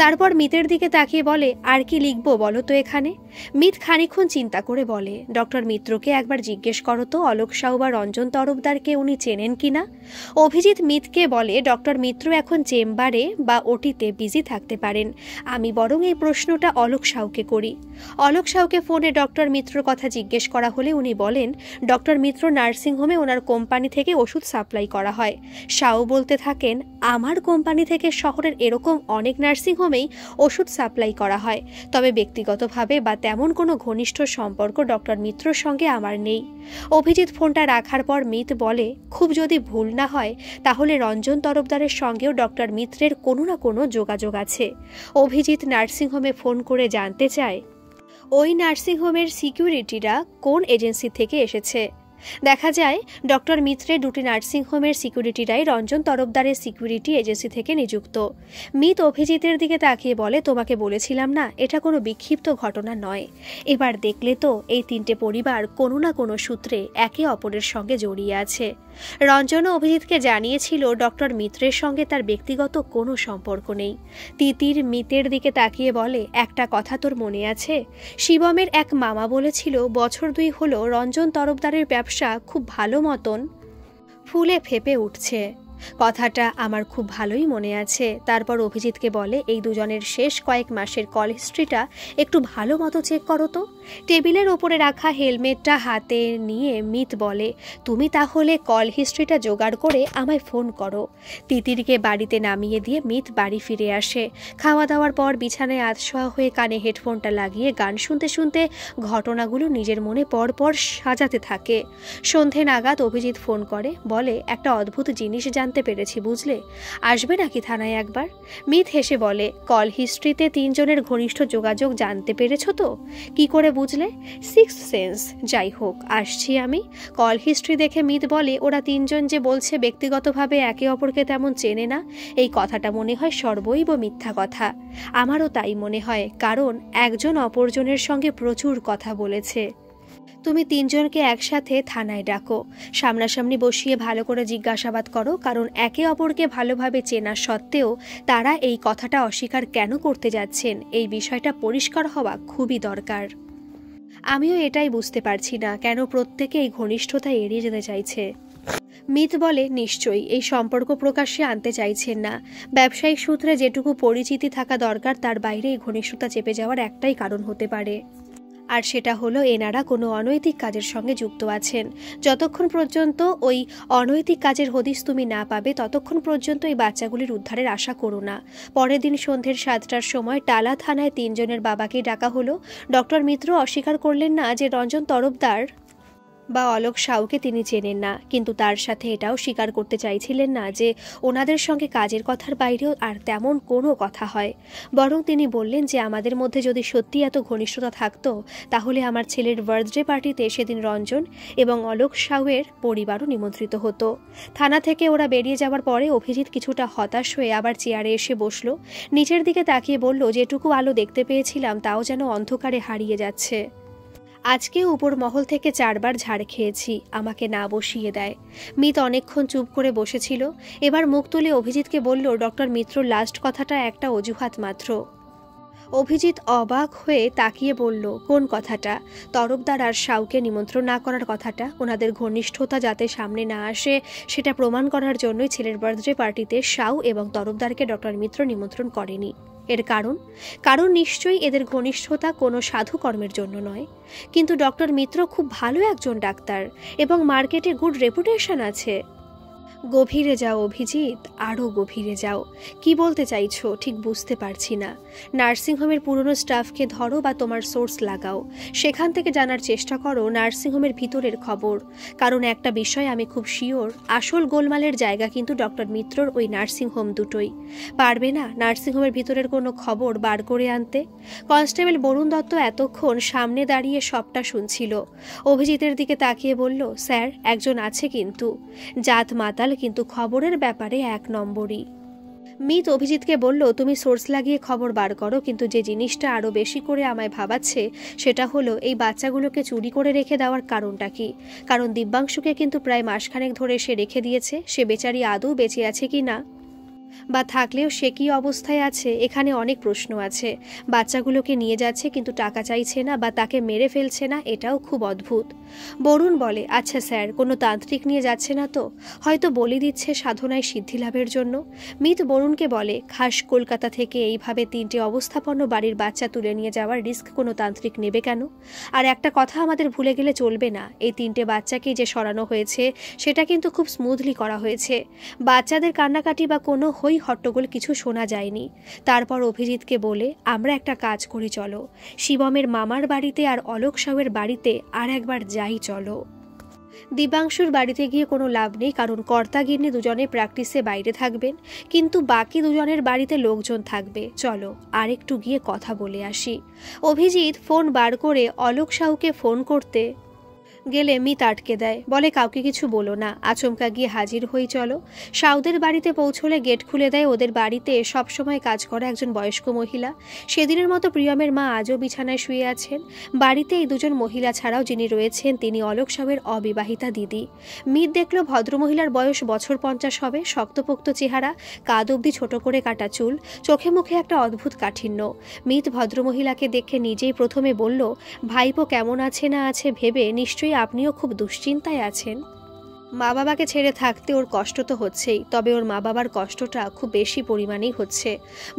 Speaker 1: তারপর মিতের দিকে তাকিয়ে বলে, আর কি লিখবো বলো তো এখানে? মিত খানিকক্ষণ চিন্তা করে বলে, ডক্টর মিত্রকে একবার জিজ্ঞেস করো তো অলোক সাউ বা রঞ্জন তরফদারকে উনি চেনেন কিনা। অভিজিৎ মিতকে বলে, ডক্টর মিত্র এখন চেম্বারে বা ওটিতে বিজি থাকতে পারেন, আমি বরং এই প্রশ্নটা অলোক সাউকে করি। অলোক সাউকে ফোনে ডক্টর মিত্রর কথা জিজ্ঞেস করা হলে উনি বলেন, ডক্টর মিত্র নার্সিংহোমে ওনার কোম্পানি থেকে ওষুধ সাপ্লাই করা হয়। সাউ বলতে থাকেন, আমার কোম্পানি থেকে শহরের এরকম অনেক নার্সিংহোমেই ওষুধ সাপ্লাই করা হয়, তবে ব্যক্তিগতভাবে বা তেমন কোনো ঘনিষ্ঠ সম্পর্ক ডক্টর মিত্রর সঙ্গে আমার নেই। অভিজিৎ ফোনটা রাখার পর মিত বলে, খুব যদি ভুল না হয় তাহলে রঞ্জন তরফদারের সঙ্গেও ডক্টর মিত্রের কোনো না কোনো যোগাযোগ আছে। অভিজিৎ নার্সিংহোমে ফোন করে জানতে চায় ওই নার্সিংহোমের সিকিউরিটিরা কোন এজেন্সি থেকে এসেছে। দেখা যায় ডক্টর মিত্রের 2টি নার্সিংহোমের সিকিউরিটিরাই রঞ্জন তরফদারের সিকিউরিটি এজেন্সি থেকে নিযুক্ত। মিত অভিজিতের দিকে তাকিয়ে বলে, তোমাকে বলেছিলাম না এটা কোনো বিক্ষিপ্ত ঘটনা নয়। এবার দেখলে তো এই 3টে পরিবার কোনো না কোনো সূত্রে একে অপরের সঙ্গে জড়িয়ে আছে। রঞ্জন অভিজিৎকে জানিয়েছিল ডক্টর মিত্রের সঙ্গে তার ব্যক্তিগত কোনো সম্পর্ক নেই। তিতির মিতের দিকে তাকিয়ে বলে, একটা কথা তোর মনে আছে? শিবমের এক মামা বলেছিল বছর 2 হলো রঞ্জন তরফদারের ব্যবসা খুব ভালো মতন ফুলে ফেপে উঠছে। কথাটা আমার খুব ভালোই মনে আছে। তারপর অভিজিৎকে বলে, এই দুজনের শেষ কয়েক মাসের কল হিস্ট্রিটা একটু ভালো মতো চেক করো তো। টেবিলের ওপরে রাখা হেলমেটটা হাতে নিয়ে মিত বলে, তুমি তাহলে কল হিস্ট্রিটা জোগাড় করে আমায় ফোন করো। তিতিরকে বাড়িতে নামিয়ে দিয়ে মিত বাড়ি ফিরে আসে। খাওয়া দাওয়ার পর বিছানায় আধশোয়া হয়ে কানে হেডফোনটা লাগিয়ে গান শুনতে শুনতে ঘটনাগুলো নিজের মনে পরপর সাজাতে থাকে। সন্ধে নাগাদ অভিজিৎ ফোন করে, বলে, একটা অদ্ভুত জিনিস জানতে জানতে পেরেছি, বুঝলে? আসবে নাকি থানায় একবার? মিথ হেসে বলে, কল হিস্ট্রিতে 3 জনের ঘনিষ্ঠ যোগাযোগ জানতে পেরেছ তো? কি করে বুঝলে? Six sense. যাই হোক, আসছি আমি। কল হিস্ট্রি দেখে মিথ বলে, ওরা 3 জন যে বলছে ব্যক্তিগতভাবে একে অপরকে তেমন চেনে না, এই কথাটা মনে হয় সর্বৈব মিথ্যা কথা। আমারও তাই মনে হয়, কারণ একজন অপরজনের সঙ্গে প্রচুর কথা বলেছে। তুমি 3 জনকে একসাথে থানায় ডাকো, সামনাসামনি বসিয়ে ভালো করে জিজ্ঞাসাবাদ করো, কারণ একে অপরকে ভালোভাবে চেনা সত্ত্বেও তারা এই কথাটা অস্বীকার কেন করতে যাচ্ছেন, এই বিষয়টা পরিষ্কার হওয়া খুবই দরকার। আমিও এটাই বুঝতে পারছি না কেন প্রত্যেকে এই ঘনিষ্ঠতা এড়িয়ে যেতে চাইছে। মিথ বলে, নিশ্চয়ই এই সম্পর্ক প্রকাশ্যে আনতে চাইছেন না। ব্যবসায়িক সূত্রে যেটুকু পরিচিতি থাকা দরকার তার বাইরে এই ঘনিষ্ঠতা চেপে যাওয়ার একটাই কারণ হতে পারে, আর সেটা হলো এনারা কোনো অনৈতিক কাজের সঙ্গে যুক্ত আছেন। যতক্ষণ পর্যন্ত ওই অনৈতিক কাজের হদিশ তুমি না পাবে ততক্ষণ পর্যন্ত এই বাচ্চাগুলির উদ্ধারের আশা করো না। পরের দিন সন্ধ্যের 7টার সময় টালা থানায় 3 জনের বাবাকে ডাকা হলো। ডক্টর মিত্র অস্বীকার করলেন না যে রঞ্জন তরফদার বা অলোক সাউকে তিনি চেনেন না, কিন্তু তার সাথে এটাও স্বীকার করতে চাইছিলেন না যে ওনাদের সঙ্গে কাজের কথার বাইরেও আর তেমন কোনো কথা হয়। বরং তিনি বললেন যে আমাদের মধ্যে যদি সত্যি এত ঘনিষ্ঠতা থাকতো তাহলে আমার ছেলের বার্থডে পার্টিতে সেদিন রঞ্জন এবং অলোক সাউয়ের পরিবারও নিমন্ত্রিত হতো। থানা থেকে ওরা বেরিয়ে যাওয়ার পরে অভিজিৎ কিছুটা হতাশ হয়ে আবার চেয়ারে এসে বসল। নিচের দিকে তাকিয়ে বলল, যেটুকু আলো দেখতে পেয়েছিলাম তাও যেন অন্ধকারে হারিয়ে যাচ্ছে। আজকে উপর মহল থেকে 4 বার ঝাড় খেয়েছি, আমাকে না বসিয়ে দেয়। মিত অনেকক্ষণ চুপ করে বসেছিল, এবার মুখ তুলে অভিজিৎকে বলল, ডক্টর মিত্র লাস্ট কথাটা একটা অজুহাত মাত্র। অভিজিৎ অবাক হয়ে তাকিয়ে বলল, কোন কথাটা? তরফদার আর সাউকে নিমন্ত্রণ না করার কথাটা। ওনাদের ঘনিষ্ঠতা যাতে সামনে না আসে সেটা প্রমাণ করার জন্যই ছেলের বার্থডে পার্টিতে সাউ এবং তরফদারকে ডক্টর মিত্র নিমন্ত্রণ করেনি। এর কারণ নিশ্চয়ই এদের ঘনিষ্ঠতা কোনো সাধু কর্মের জন্য নয়। কিন্তু ডক্টর মিত্র খুব ভালো একজন ডাক্তার এবং মার্কেটে গুড রেপুটেশন আছে। গভীরে যাও অভিজিৎ, আরও গভীরে যাও। কি বলতে চাইছো ঠিক বুঝতে পারছি না। নার্সিংহোমের পুরনো স্টাফকে ধরো বা তোমার সোর্স লাগাও, সেখান থেকে জানার চেষ্টা করো নার্সিংহোমের ভিতরের খবর। কারণ একটা বিষয় আমি খুব শিওর, আসল গোলমালের জায়গা কিন্তু ডক্টর মিত্রর ওই নার্সিংহোম দুটোই। পারবে না নার্সিংহোমের ভিতরের কোনো খবর বার করে আনতে? কনস্টেবল বরুণ দত্ত এতক্ষণ সামনে দাঁড়িয়ে সবটা শুনছিল। অভিজিতের দিকে তাকিয়ে বলল, স্যার একজন আছে কিন্তু জাত মাতাল, কিন্তু খবরের ব্যাপারে 1 নম্বরই। মিত অভিজিৎকে বলল, তুমি সোর্স লাগিয়ে খবর বার করো, কিন্তু যে জিনিসটা আরও বেশি করে আমায় ভাবাচ্ছে সেটা হলো এই বাচ্চাগুলোকে চুরি করে রেখে দেওয়ার কারণটা কি। কারণ দিব্যাংশুকে কিন্তু প্রায় মাসখানেক ধরে সে রেখে দিয়েছে। সে বেচারি আদৌ বেঁচে আছে কি না, বা থাকলেও সে কী অবস্থায় আছে, এখানে অনেক প্রশ্ন আছে। বাচ্চাগুলোকে নিয়ে যাচ্ছে কিন্তু টাকা চাইছে না বা তাকে মেরে ফেলছে না, এটাও খুব অদ্ভুত। বরুণ বলে, আচ্ছা স্যার, কোনো তান্ত্রিক নিয়ে যাচ্ছে না তো? হয়তো বলি দিচ্ছে সাধনায় সিদ্ধি লাভের জন্য। মিত বরুণকে বলে, খাস কলকাতা থেকে এইভাবে 3টে অবস্থাপন্ন বাড়ির বাচ্চা তুলে নিয়ে যাওয়ার রিস্ক কোনো তান্ত্রিক নেবে কেন? আর একটা কথা আমাদের ভুলে গেলে চলবে না, এই 3টে বাচ্চাকে যে সরানো হয়েছে সেটা কিন্তু খুব স্মুথলি করা হয়েছে। বাচ্চাদের কান্নাকাটি বা কোনো হই হট্টগোল কিছু শোনা যায়নি। তারপর অভিজিৎকে বলে, আমরা একটা কাজ করি, চলো শিবমের মামার বাড়িতে আর অলোক সাউয়ের বাড়িতে আর একবার যাই চলো। দিব্যাংশুর বাড়িতে গিয়ে কোনো লাভ নেই, কারণ কর্তাগিন্নি দুজনে প্র্যাকটিসে বাইরে থাকবেন, কিন্তু বাকি দুজনের বাড়িতে লোকজন থাকবে। চলো আর একটু গিয়ে কথা বলে আসি। অভিজিৎ ফোন বার করে অলোক সাউকে ফোন করতে গেলে মিত আটকে দেয়, বলে, কাউকে কিছু বলো না, আচমকা গিয়ে হাজির হই চলো। সাউদের বাড়িতে পৌঁছলে গেট খুলে দেয় ওদের বাড়িতে সবসময় কাজ করা একজন বয়স্ক মহিলা। সেদিনের মতো প্রিয়মের মা আজও বিছানায় শুয়ে আছেন। বাড়িতে এই 2 জন মহিলা ছাড়াও যিনি রয়েছেন তিনি অলোক সাউয়ের অবিবাহিতা দিদি। মিত দেখল ভদ্রমহিলার বয়স বছর 50 হবে, শক্তপোক্ত চেহারা, কাঁধ অবধি ছোট করে কাটা চুল, চোখে মুখে একটা অদ্ভুত কাঠিন্য। মিত ভদ্রমহিলাকে দেখে নিজেই প্রথমে বলল, ভাইপো কেমন আছে না আছে ভেবে নিশ্চয়ই আপনিও খুব দুশ্চিন্তায় আছেন। মা বাবাকে ছেড়ে থাকতে ওর কষ্ট তো হচ্ছেই, তবে ওর মা বাবার কষ্টটা খুব বেশি পরিমাণেই হচ্ছে।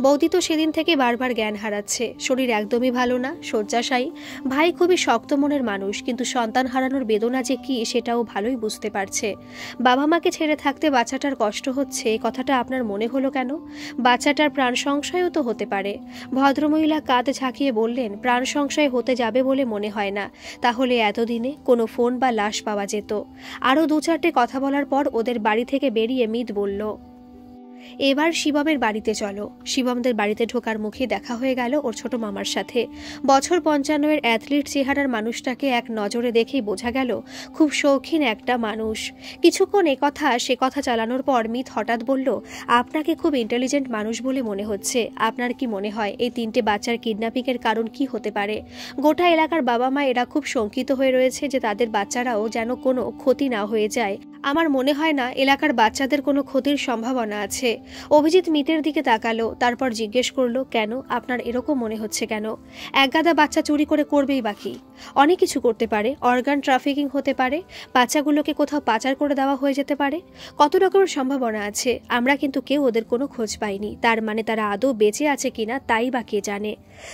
Speaker 1: বৌদি তো সেদিন থেকে বারবার জ্ঞান হারাচ্ছে, শরীর একদমই ভালো না, শয্যাশায়ী। ভাই খুবই শক্ত মনের মানুষ, কিন্তু সন্তান হারানোর বেদনা যে কি সেটাও ভালোই বুঝতে পারছে। বাবা মাকে ছেড়ে থাকতে বাচ্চাটার কষ্ট হচ্ছে, এই কথাটা আপনার মনে হলো কেন? বাচ্চাটার প্রাণ সংশয়ও তো হতে পারে। ভদ্রমহিলা কাঁধ ঝাঁকিয়ে বললেন, প্রাণ সংশয় হতে যাবে বলে মনে হয় না। তাহলে এতদিনে কোনো ফোন বা লাশ পাওয়া যেত। আরও 2-4 চারটে কথা বলার পর ওদের বাড়ি থেকে বেরিয়ে মিত বলল, এবার শিবমের বাড়িতে চলো। শিবমদের বাড়িতে ঢোকার মুখে দেখা হয়ে গেল ওর ছোট মামার সাথে। বছর 55 অ্যাথলিট চেহারার মানুষটাকে এক নজরে দেখেই বোঝা গেল খুব শৌখিন একটা মানুষ। কিছুক্ষণ সে কথা চালানোর পর মিত হঠাৎ বলল, আপনাকে খুব ইন্টেলিজেন্ট মানুষ বলে মনে হচ্ছে। আপনার কি মনে হয় এই 3টে বাচ্চার কিডন্যাপিংয়ের কারণ কি হতে পারে? গোটা এলাকার বাবা মা এরা খুব শঙ্কিত হয়ে রয়েছে যে তাদের বাচ্চারাও যেন কোনো ক্ষতি না হয়ে যায়। আমার মনে হয় না এলাকার বাচ্চাদের কোনো ক্ষতির সম্ভাবনা আছে। অভিজিৎ মিতের দিকে তাকালো, তারপর জিজ্ঞেস করলো, কেন? আপনার এরকম মনে হচ্ছে কেন? একগাদা বাচ্চা চুরি করবেই বাকি। অনেক কিছু করতে পারে, অর্গান ট্রাফিকিং হতে পারে, বাচ্চাগুলোকে কোথাও পাচার করে দেওয়া হয়ে যেতে পারে, কত রকমের সম্ভাবনা আছে। আমরা কিন্তু কেউ ওদের কোনো খোঁজ পাইনি। তার মানে তারা আদৌ বেঁচে আছে কিনা তাই বা কে জানে।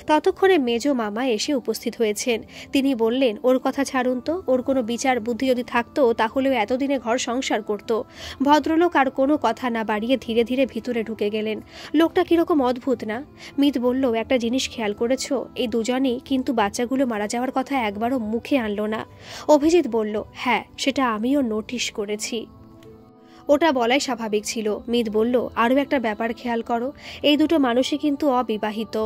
Speaker 1: ততক্ষণে মেজো মামা এসে উপস্থিত হয়েছেন। তিনি বললেন, ওর কথা ছাড়ুন তো, ওর কোনো বিচার বুদ্ধি যদি থাকতো তাহলেও এতদিনে ঘর সংসার করত। ভদ্রলোক আর কোনো কথা না বাড়িয়ে ধীরে ধীরে ভিতরে ঢুকে গেলেন। লোকটা কিরকম অদ্ভুত না? মিত বলল, একটা জিনিস খেয়াল করেছো? এই দুজনই কিন্তু বাচ্চাগুলো মারা যাওয়ার কথা একবারও মুখে আনলো না। অভিজিৎ বলল, হ্যাঁ, সেটা আমিও নোটিশ করেছি। ওটা বলাই স্বাভাবিক ছিল। মিত বলল, আরও একটা ব্যাপার খেয়াল করো, এই দুটো মানুষই কিন্তু অবিবাহিত।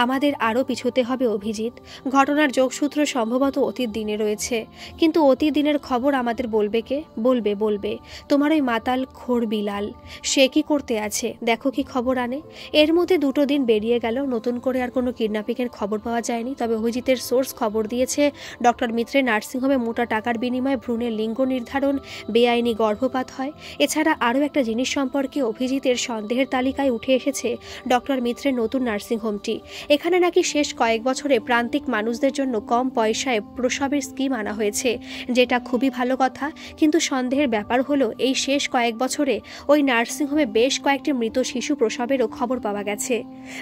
Speaker 1: আমাদের আরও পিছোতে হবে অভিজিৎ। ঘটনার যোগসূত্র সম্ভবত অতীত দিনে রয়েছে, কিন্তু অতীত দিনের খবর আমাদের বলবে কে? বলবে তোমার ওই মাতাল খোর বিলাল। সে কি করতে আছে, দেখো কি খবর আনে। এর মধ্যে 2 দিন বেরিয়ে গেল, নতুন করে আর কোনো কিডন্যাপিংয়ের খবর পাওয়া যায়নি। তবে অভিজিতের সোর্স খবর দিয়েছে ডক্টর মিত্রের নার্সিংহোমে মোটা টাকার বিনিময়ে ভ্রূণের লিঙ্গ নির্ধারণ, বেআইনি গর্ভপাত হয়। এছাড়া আরও একটা জিনিস সম্পর্কে অভিজিতের সন্দেহের তালিকায় উঠে এসেছে ডক্টর মিত্রের নতুন নার্সিংহোমটি। এখানে নাকি শেষ কয়েক বছরে প্রান্তিক মানুষদের জন্য কম পয়সায় প্রসবের স্কিম আনা হয়েছে, যেটা খুবই ভালো কথা। কিন্তু সন্দেহের ব্যাপার হলো, এই শেষ কয়েক বছরে ওই নার্সিংহোমে বেশ কয়েকটি মৃত শিশু প্রসবেরও খবর পাওয়া গেছে।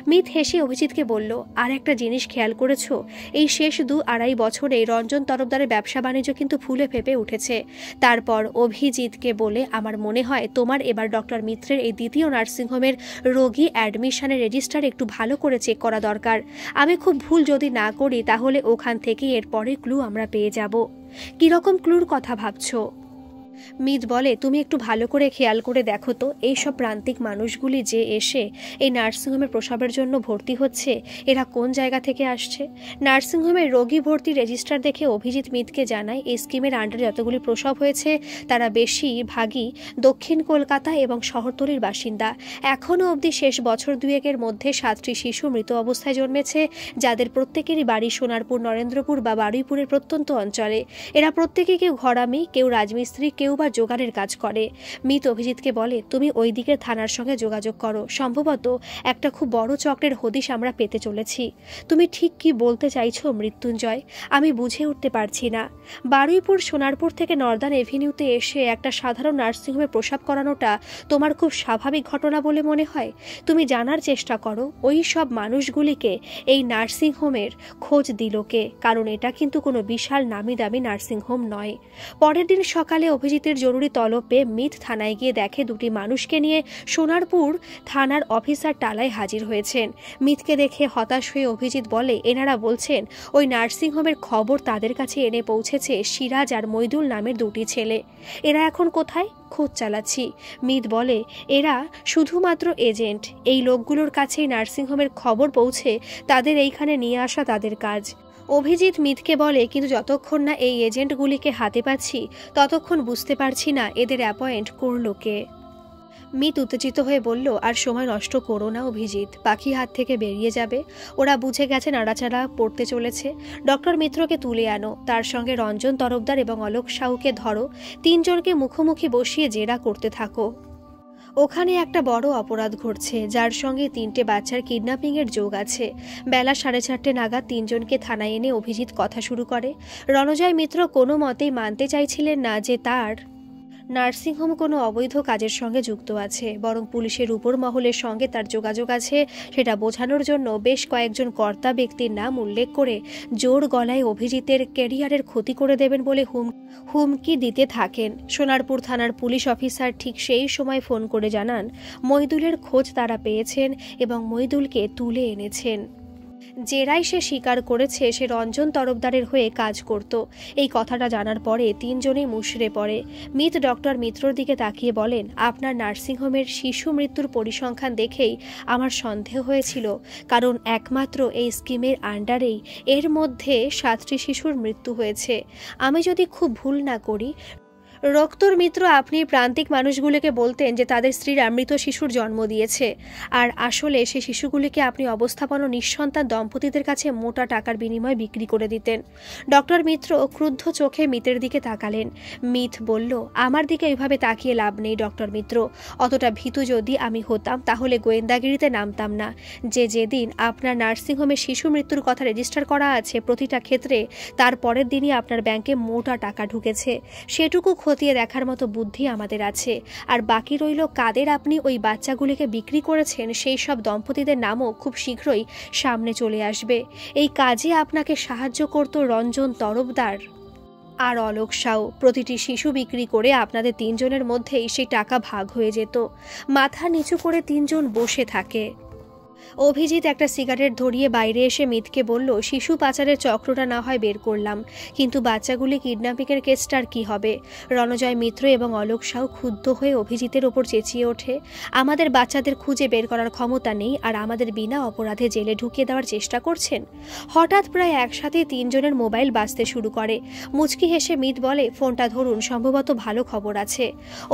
Speaker 1: মিত হেসে অভিজিৎকে বলল, আর একটা জিনিস খেয়াল করেছো? এই শেষ 2-2.5 বছরে রঞ্জন তরফদারের ব্যবসা বাণিজ্য কিন্তু ফুলে ফেপে উঠেছে। তারপর অভিজিৎকে বলে, আমার মনে হয় তোমার এবার ডক্টর মিত্রের এই দ্বিতীয় নার্সিংহোমের রোগী অ্যাডমিশনের রেজিস্টার একটু ভালো করে চেক করা দরকার। আমি খুব ভুল যদি না করি তাহলে ওখান থেকে এরপরে ক্লু আমরা পেয়ে যাব। কিরকম ক্লুর কথা ভাবছো? মিত বলে, তুমি একটু ভালো করে খেয়াল করে দেখো তো, এইসব প্রান্তিক মানুষগুলি যে এসে এই নার্সিংহোমে প্রসবের জন্য ভর্তি হচ্ছে, এরা কোন জায়গা থেকে আসছে? নার্সিংহোমের রোগী ভর্তি রেজিস্টার দেখে অভিজিৎ মিতকে জানায়, এই স্কিমের আন্ডারে যতগুলি প্রসব হয়েছে তারা বেশিরভাগই দক্ষিণ কলকাতা এবং শহরতলির বাসিন্দা। এখনও অবধি শেষ বছর 2-1 মধ্যে 7টি শিশু মৃত অবস্থায় জন্মেছে, যাদের প্রত্যেকেরই বাড়ি সোনারপুর, নরেন্দ্রপুর বা বারুইপুরের প্রত্যন্ত অঞ্চলে। এরা প্রত্যেকে কেউ ঘরামি, কেউ রাজমিস্ত্রি, কেউ বা জোগাড়ের কাজ করে। মিত অভিজিৎকে বলে, তুমি ওই দিকের থানার সঙ্গে যোগাযোগ করো, সম্ভবত একটা খুব বড় চক্রের হদিশ আমরা পেতে চলেছি। তুমি ঠিক কি বলতে চাইছো মৃত্যুঞ্জয়? আমি বুঝে উঠতে পারছি না। বারুইপুর সোনারপুর থেকে নর্দার্ন এভিনিউতে এসে একটা সাধারণ নার্সিংহোমে প্রসব করানোটা তোমার খুব স্বাভাবিক ঘটনা বলে মনে হয়? তুমি জানার চেষ্টা করো ওই সব মানুষগুলিকে এই নার্সিংহোমের খোঁজ দিল কে, কারণ এটা কিন্তু কোনো বিশাল নামি দামি নার্সিংহোম নয়। পরের দিন সকালে অভিজিতের জরুরি তলব পেয়ে মিত থানায় গিয়ে দেখে 2টি মানুষকে নিয়ে সোনারপুর থানার অফিসার টালায় হাজির হয়েছেন। মিতকে দেখে হতাশ হয়ে অভিজিৎ বলে, এনারা বলছেন ওই নার্সিংহোমের খবর তাদের কাছে এনে পৌঁছেছে সিরাজ আর মইদুল নামের 2টি ছেলে। এরা এখন কোথায়? খোঁজ চালাচ্ছি। মিত বলে, এরা শুধুমাত্র এজেন্ট। এই লোকগুলোর কাছেই নার্সিংহোমের খবর পৌঁছে তাদের এইখানে নিয়ে আসা তাদের কাজ। অভিজিৎ মিতকে বলে, কিন্তু যতক্ষণ না এই এজেন্টগুলিকে হাতে পাচ্ছি ততক্ষণ বুঝতে পারছি না এদের অ্যাপয়েন্ট করলো কে। মিত উত্তেজিত হয়ে বলল, আর সময় নষ্ট করো না অভিজিৎ, পাখি হাত থেকে বেরিয়ে যাবে। ওরা বুঝে গেছে নাড়াচাড়া পড়তে চলেছে। ডক্টর মিত্রকে তুলে আনো, তার সঙ্গে রঞ্জন তরফদার এবং অলোক সাহুকে ধরো। 3 জনকে মুখোমুখি বসিয়ে জেরা করতে থাকো। ওখানে একটা বড় অপরাধ ঘটছে, যার সঙ্গে 3টে বাচ্চার কিডন্যাপিংয়ের যোগ আছে। বেলা 4:30 নাগাদ 3 জনকে থানায় এনে অভিজিৎ কথা শুরু করে। রণজয় মিত্র কোনো মতেই মানতে চাইছিলেন না যে তার নার্সিংহোম কোনো অবৈধ কাজের সঙ্গে যুক্ত আছে, বরং পুলিশের উপর মহলের সঙ্গে তার যোগাযোগ আছে সেটা বোঝানোর জন্য বেশ কয়েকজন কর্তা ব্যক্তির নাম উল্লেখ করে জোর গলায় অভিজিতের ক্যারিয়ারের ক্ষতি করে দেবেন বলে হুমকি দিতে থাকেন। সোনারপুর থানার পুলিশ অফিসার ঠিক সেই সময় ফোন করে জানান মইদুলের খোঁজ তারা পেয়েছেন এবং মইদুলকে তুলে এনেছেন। জেরাই সে স্বীকার করেছে সে রঞ্জন তরফদারের হয়ে কাজ করত। এই কথাটা জানার পরে তিনজনেই মুষড়ে পড়ে। মিত ডক্টর মিত্রর দিকে তাকিয়ে বলেন, আপনার নার্সিংহোমের শিশু মৃত্যুর পরিসংখ্যান দেখেই আমার সন্দেহ হয়েছিল, কারণ একমাত্র এই স্কিমের আন্ডারেই এর মধ্যে 7টি শিশুর মৃত্যু হয়েছে। আমি যদি খুব ভুল না করি, রক্তর মিত্র আপনি প্রান্তিক মানুষগুলোকে বলতেন যে তাদের স্ত্রীরা মৃত শিশুর জন্ম দিয়েছে, আর আসলে সেই শিশুগুলিকে আপনি অবস্থাপন্ন নিঃসন্তান দম্পতিদের কাছে মোটা টাকার বিনিময়ে বিক্রি করে দিতেন। ডক্টর মিত্র ক্রুদ্ধ চোখে মিতের দিকে তাকালেন। মিত বলল, আমার দিকে এইভাবে তাকিয়ে লাভ নেই ডক্টর মিত্র। অতটা ভীতু যদি আমি হতাম তাহলে গোয়েন্দাগিরিতে নামতাম না। যেদিন আপনার নার্সিংহোমে শিশু মৃত্যুর কথা রেজিস্টার করা আছে প্রতিটা ক্ষেত্রে, তার পরের দিনই আপনার ব্যাংকে মোটা টাকা ঢুকেছে। সেটুকু খতিয়ে দেখার মতো বুদ্ধি আমাদের আছে। আর বাকি রইল কাদের আপনি ওই বাচ্চাগুলিকে বিক্রি করেছেন সেই সব দম্পতিদের নামও খুব শীঘ্রই সামনে চলে আসবে। এই কাজে আপনাকে সাহায্য করত রঞ্জন তরফদার আর অলোক সাউ। প্রতিটি শিশু বিক্রি করে আপনাদের তিনজনের মধ্যেই সেই টাকা ভাগ হয়ে যেত। মাথা নিচু করে তিনজন বসে থাকে। অভিজিৎ একটা সিগারেট ধরিয়ে বাইরে এসে মিতকে বলল, শিশু পাচারের চক্রটা না হয় বের করলাম, কিন্তু বাচ্চাগুলি কিডন্যাপিংয়ের কেসটার কি হবে? রণজয় মিত্র এবং অলোক সাউ ক্ষুব্ধ হয়ে অভিজিতের ওপর চেঁচিয়ে ওঠে, আমাদের বাচ্চাদের খুঁজে বের করার ক্ষমতা নেই আর আমাদের বিনা অপরাধে জেলে ঢুকিয়ে দেওয়ার চেষ্টা করছেন। হঠাৎ প্রায় একসাথে তিনজনের মোবাইল বাজতে শুরু করে। মুচকি হেসে মিত বলে, ফোনটা ধরুন, সম্ভবত ভালো খবর আছে।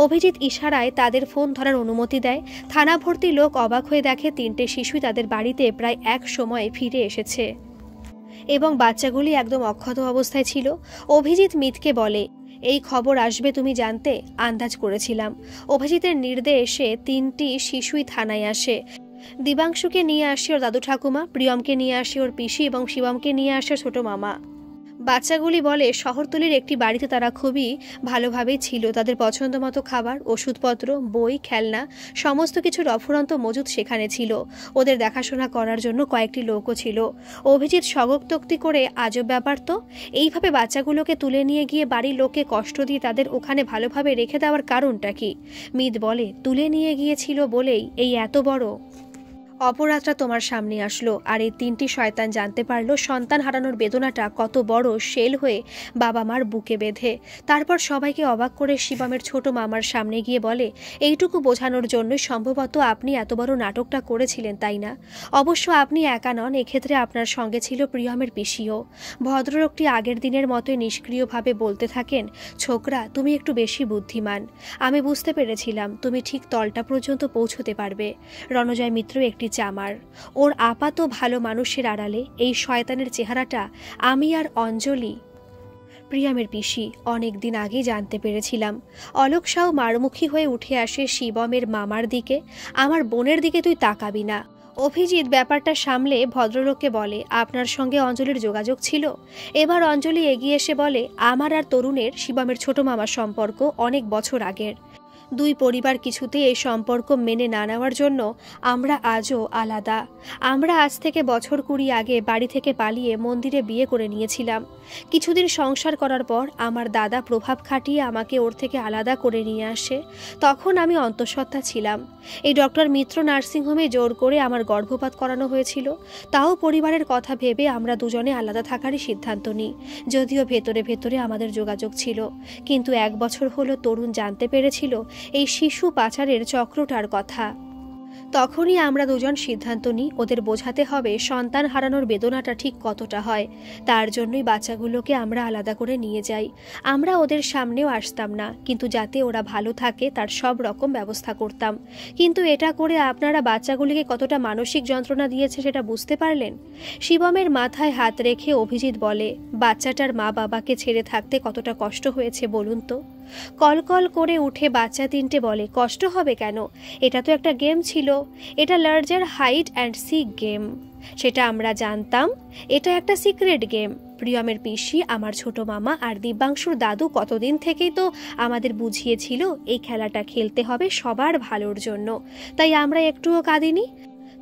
Speaker 1: অভিজিৎ ইশারায় তাদের ফোন ধরার অনুমতি দেয়। থানা ভর্তি লোক অবাক হয়ে দেখে 3টে শিশুই তাদের বাড়িতে প্রায় এক সময়ে ফিরে এসেছে এবং বাচ্চাগুলি একদম অক্ষত অবস্থায় ছিল। অভিজিৎ মিতকে বলে, এই খবর আসবে তুমি জানতে? আন্দাজ করেছিলাম। অভিজিতের নির্দেশে 3টি শিশুই থানায় আসে। দিবাংশুকে নিয়ে আসে ওর দাদু ঠাকুমা, প্রিয়মকে নিয়ে আসে ওর পিসি এবং শিবমকে নিয়ে আসে ছোট মামা। বাচ্চাগুলি বলে শহরতলির একটি বাড়িতে তারা খুবই ভালোভাবেই ছিল। তাদের পছন্দ মতো খাবার, ওষুধপত্র, বই, খেলনা সমস্ত কিছুর অফুরন্ত মজুদ সেখানে ছিল। ওদের দেখাশোনা করার জন্য কয়েকটি লোকও ছিল। অভিজিৎ স্বগোক্তোক্তি করে, আজব ব্যাপার তো, এইভাবে বাচ্চাগুলোকে তুলে নিয়ে গিয়ে বাড়ির লোককে কষ্ট দিয়ে তাদের ওখানে ভালোভাবে রেখে দেওয়ার কারণটা কি? মিত বলে, তুলে নিয়ে গিয়েছিল বলেই এই এত বড় অপরাধটা তোমার সামনে আসলো। আর এই 3টি শয়তান জানতে পারলো সন্তান হারানোর বেদনাটা কত বড় শেল হয়ে বাবা মার বুকে বেঁধে। তারপর সবাইকে অবাক করে শিবমের ছোট মামার সামনে গিয়ে বলে, এইটুকু বোঝানোর জন্যই সম্ভবত আপনি এত বড় নাটকটা করেছিলেন, তাই না? অবশ্য আপনি একা নন, এক্ষেত্রে আপনার সঙ্গে ছিল প্রিয়মের পিসিও। ভদ্রলোকটি আগের দিনের মতোই নিষ্ক্রিয়ভাবে বলতে থাকেন, ছোকরা, তুমি একটু বেশি বুদ্ধিমান। আমি বুঝতে পেরেছিলাম তুমি ঠিক তলটা পর্যন্ত পৌঁছতে পারবে। রণজয় মিত্র একটি চামার। ওর আপাত ভালো মানুষের আড়ালে এই শয়তানের চেহারাটা আমি আর অঞ্জলি, প্রিয়ামের পিসি, অনেক দিন আগেই জানতে পেরেছিলাম। অলোক সাউ মারমুখী হয়ে উঠে আসে শিবমের মামার দিকে, আমার বোনের দিকে তুই তাকাবি না। অভিজিৎ ব্যাপারটা সামলে ভদ্রলোককে বলে, আপনার সঙ্গে অঞ্জলির যোগাযোগ ছিল? এবার অঞ্জলি এগিয়ে এসে বলে, আমার আর তরুণের, শিবমের ছোট মামার সম্পর্ক অনেক বছর আগের। দুই পরিবার কিছুতে এই সম্পর্ক মেনে না নেওয়ার জন্য আমরা আজও আলাদা। আমরা আজ থেকে বছর 20 আগে বাড়ি থেকে পালিয়ে মন্দিরে বিয়ে করে নিয়েছিলাম। কিছুদিন সংসার করার পর আমার দাদা প্রভাব খাটিয়ে আমাকে ওর থেকে আলাদা করে নিয়ে আসে। তখন আমি অন্তঃসত্ত্বা ছিলাম। এই ডক্টর মিত্র নার্সিংহোমে জোর করে আমার গর্ভপাত করানো হয়েছিল। তাও পরিবারের কথা ভেবে আমরা দুজনে আলাদা থাকারই সিদ্ধান্ত নিই, যদিও ভেতরে ভেতরে আমাদের যোগাযোগ ছিল। কিন্তু 1 বছর হলো তরুণ জানতে পেরেছিল এই শিশু পাচারের চক্রটার কথা। তখনই আমরা দুজন সিদ্ধান্ত নিই ওদের বোঝাতে হবে সন্তান হারানোর বেদনাটা ঠিক কতটা হয়। তার জন্যই বাচ্চাগুলোকে আমরা আলাদা করে নিয়ে যাই। আমরা ওদের সামনেও আসতাম না, কিন্তু যাতে ওরা ভালো থাকে তার সব রকম ব্যবস্থা করতাম। কিন্তু এটা করে আপনারা বাচ্চাগুলিকে কতটা মানসিক যন্ত্রণা দিয়েছে সেটা বুঝতে পারলেন? শিবমের মাথায় হাত রেখে অভিজিৎ বলে, বাচ্চাটার মা বাবাকে ছেড়ে থাকতে কতটা কষ্ট হয়েছে বলুন তো? কলকল করে উঠে বাচ্চা 3টে বলে, কষ্ট হবে কেন? এটা তো একটা গেম ছিল। এটা larger hide and seek game, সেটা আমরা জানতাম। এটা একটা সিক্রেট গেম। প্রিয়মের পিসি, আমার ছোট মামা আর দিব্যাংশুর দাদু কতদিন থেকেই তো আমাদের বুঝিয়েছিল এই খেলাটা খেলতে হবে সবার ভালোর জন্য, তাই আমরা একটুও কাঁদিনি।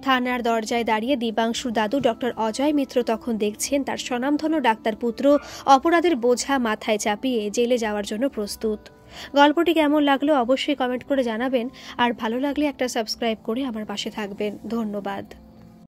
Speaker 1: থানার দরজায় দাঁড়িয়ে দিব্যাংশুর দাদু ডক্টর অজয় মিত্র তখন দেখছেন তার স্বনামধন্য ডাক্তার পুত্র অপরাধের বোঝা মাথায় চাপিয়ে জেলে যাওয়ার জন্য প্রস্তুত। গল্পটি কেমন লাগলো অবশ্যই কমেন্ট করে জানাবেন, আর ভালো লাগলে একটা সাবস্ক্রাইব করে আমার পাশে থাকবেন। ধন্যবাদ।